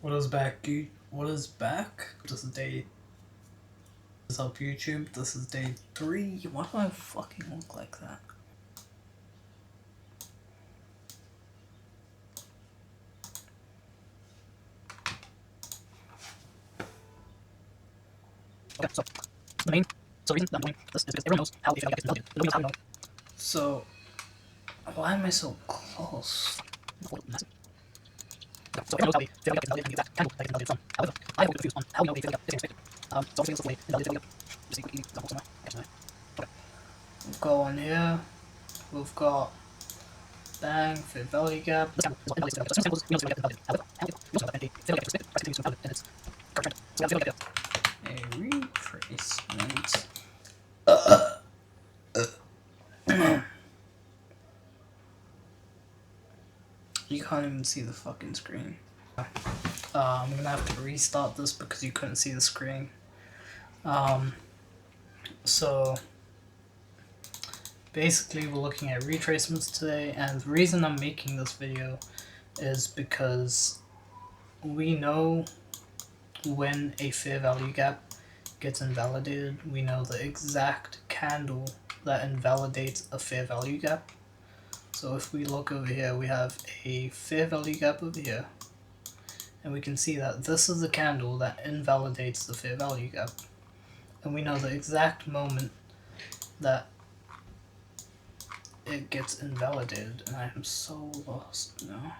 What is back, dude? What is back? This is day. This is up YouTube. This is day 3. Why do I fucking look like that? Okay, so the main reason that I'm doing this is because everyone knows how the gets validated. Nobody knows how we know. So why am I so close? Massive. Okay, so everyone knows how the failure gets validated and the exact candle that gets validated from. However, I have a confused on how we know a failure is expected. So obviously this is the way invalidated failure. Just see quick example somewhere. Okay. We've got one here. We've got bang, fair value gap. This candle is what invalidates the value. So some samples we know the fair value gap is invalidated. However, we also know that a fair value gap is expected. Price continues to invalid in its current trend. So we have a fair value gap here. A retracement. You can't even see the fucking screen. I'm gonna have to restart this because you couldn't see the screen. So basically we're looking at retracements today, and the reason I'm making this video is because we know when a fair value gap gets invalidated. We know the exact candle that invalidates a fair value gap. So if we look over here, we have a fair value gap over here, and we can see that this is the candle that invalidates the fair value gap, and we know the exact moment that it gets invalidated, and I am so lost now.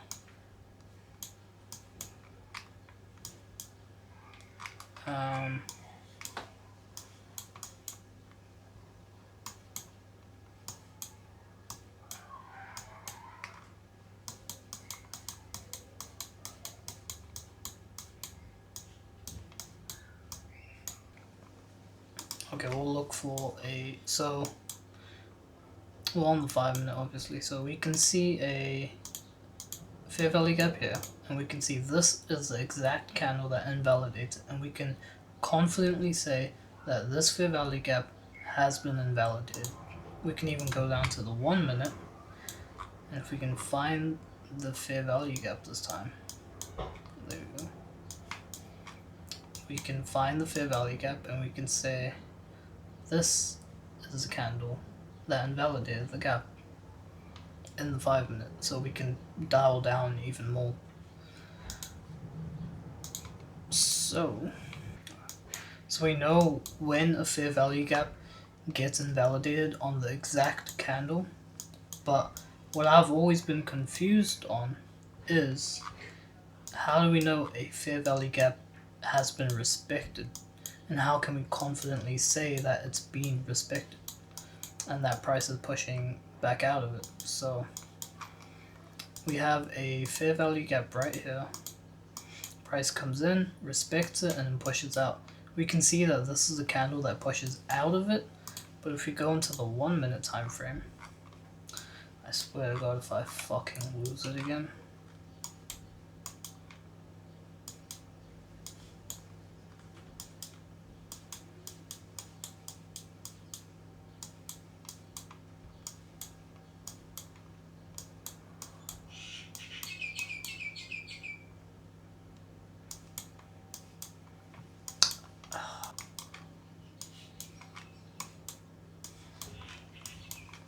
Okay, we'll look for we're on the 5 minute obviously, so we can see a fair value gap here, and we can see this is the exact candle that invalidates it, and we can confidently say that this fair value gap has been invalidated. We can even go down to the 1 minute, and if we can find the fair value gap this time, there we go. We can find the fair value gap, and we can say this is a candle that invalidated the gap in the 5 minutes, so we can dial down even more. So we know when a fair value gap gets invalidated on the exact candle, but what I've always been confused on is how do we know a fair value gap has been respected, and how can we confidently say that it's being respected and that price is pushing back out of it. So we have a fair value gap right here. Price comes in, respects it, and then pushes out. We can see that this is a candle that pushes out of it, but if we go into the 1 minute time frame, I swear to God if I fucking lose it again.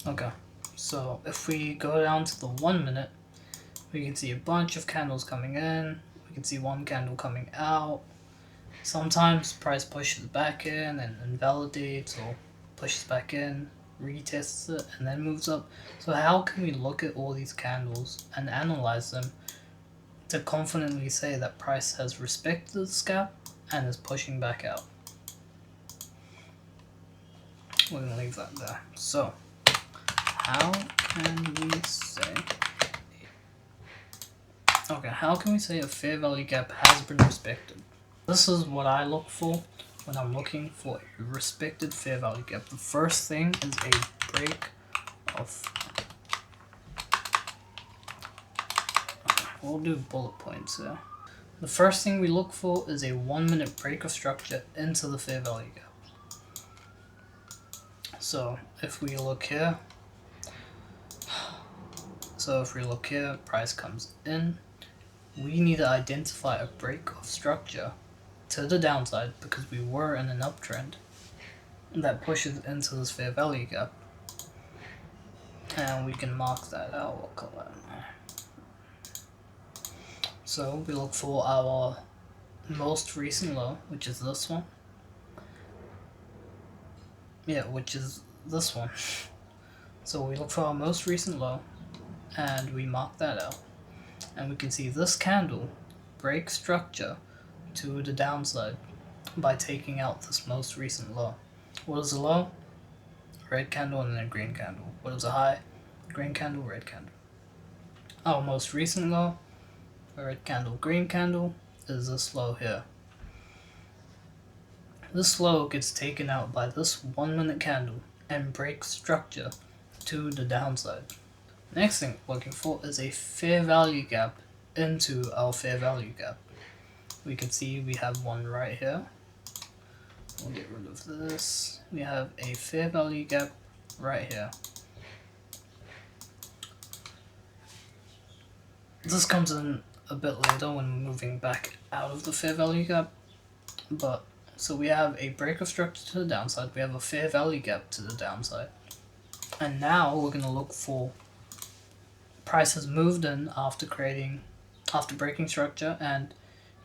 Okay, so if we go down to the 1 minute, we can see a bunch of candles coming in, we can see one candle coming out. Sometimes price pushes back in and invalidates, or pushes back in, retests it, and then moves up. So how can we look at all these candles and analyze them to confidently say that price has respected this gap and is pushing back out? We're gonna leave that there. So how can we say a fair value gap has been respected? This is what I look for when I'm looking for a respected fair value gap. The first thing is a break of, we'll do bullet points here. The first thing we look for is a 1 minute break of structure into the fair value gap. So if we look here, price comes in, we need to identify a break of structure to the downside because we were in an uptrend that pushes into this fair value gap. And we can mark that out. We'll call that. So we look for our most recent low, which is this one. Yeah, which is this one. So we look for our most recent low and we mark that out. And we can see this candle break structure to the downside by taking out this most recent low. What is the low? Red candle and then green candle. What is the high? Green candle, red candle. Our most recent low, red candle, green candle, is this low here. This low gets taken out by this 1 minute candle and breaks structure to the downside. Next thing we're looking for is a fair value gap into our fair value gap. We can see we have one right here. We'll get rid of this. We have a fair value gap right here. This comes in a bit later when we're moving back out of the fair value gap, but so we have a break of structure to the downside, we have a fair value gap to the downside, and now we're going to look for price has moved in after breaking structure and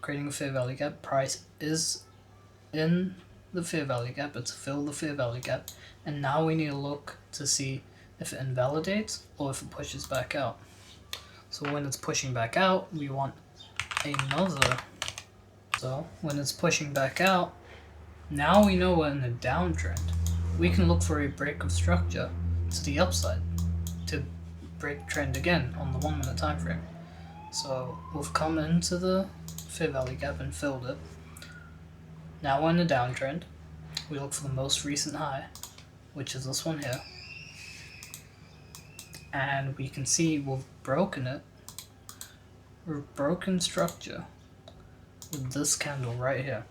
creating a fair value gap. Price is in the fair value gap, it's filled the fair value gap, and now we need to look to see if it invalidates or if it pushes back out. So when it's pushing back out, we want another. So when it's pushing back out, now we know we're in a downtrend. We can look for a break of structure to the upside to break trend again on the 1 minute time frame. So we've come into the fair value gap and filled it. Now we're in a downtrend. We look for the most recent high, which is this one here. And we can see we've broken it. We've broken structure with this candle right here.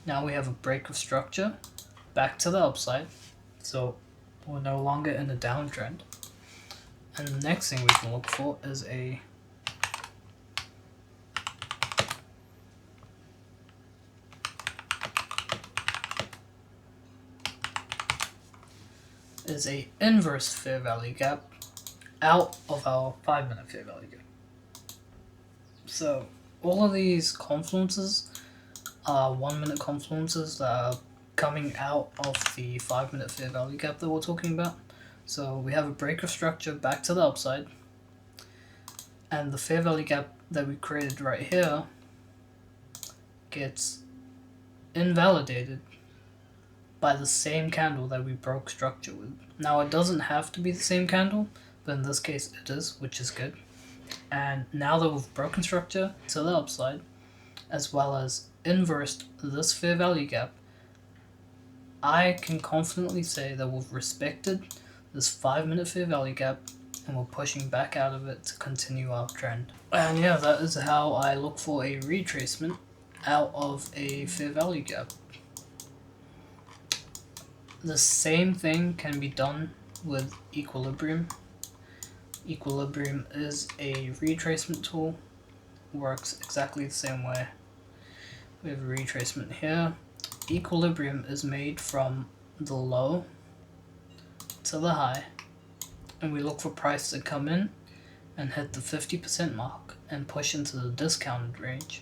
Now we have a break of structure back to the upside, so we're no longer in a downtrend. And the next thing we can look for is a inverse fair value gap out of our 5 minute fair value gap. So all of these confluences are 1 minute confluences that are coming out of the 5 minute fair value gap that we're talking about. So we have a break of structure back to the upside, and the fair value gap that we created right here gets invalidated by the same candle that we broke structure with. Now it doesn't have to be the same candle, but in this case it is, which is good. And now that we've broken structure to the upside, as well as inversed this fair value gap, I can confidently say that we've respected this 5 minute fair value gap and we're pushing back out of it to continue our trend. And yeah, that is how I look for a retracement out of a fair value gap. The same thing can be done with equilibrium. Equilibrium is a retracement tool, works exactly the same way. We have a retracement here. Equilibrium is made from the low to the high, and we look for price to come in and hit the 50% mark and push into the discounted range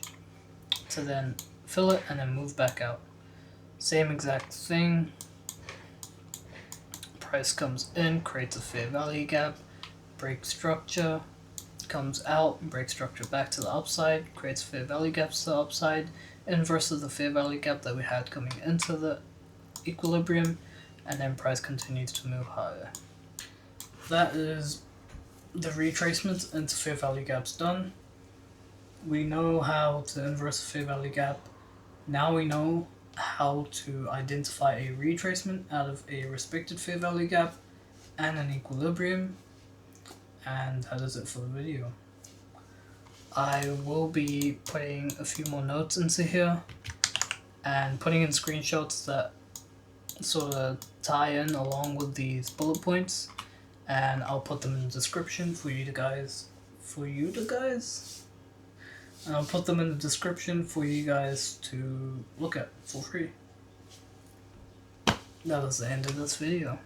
to then fill it and then move back out. Same exact thing. Price comes in, creates a fair value gap, breaks structure, comes out, breaks structure back to the upside, creates fair value gaps to the upside, inverse of the fair value gap that we had coming into the equilibrium, and then price continues to move higher. That is the retracement into fair value gaps done. We know how to inverse a fair value gap. Now we know how to identify a retracement out of a respected fair value gap and an equilibrium, and that is it for the video. I will be putting a few more notes into here and putting in screenshots that sort of tie in along with these bullet points, and I'll put them in the description for you guys for you to guys. And I'll put them in the description for you guys to look at for free. That was the end of this video.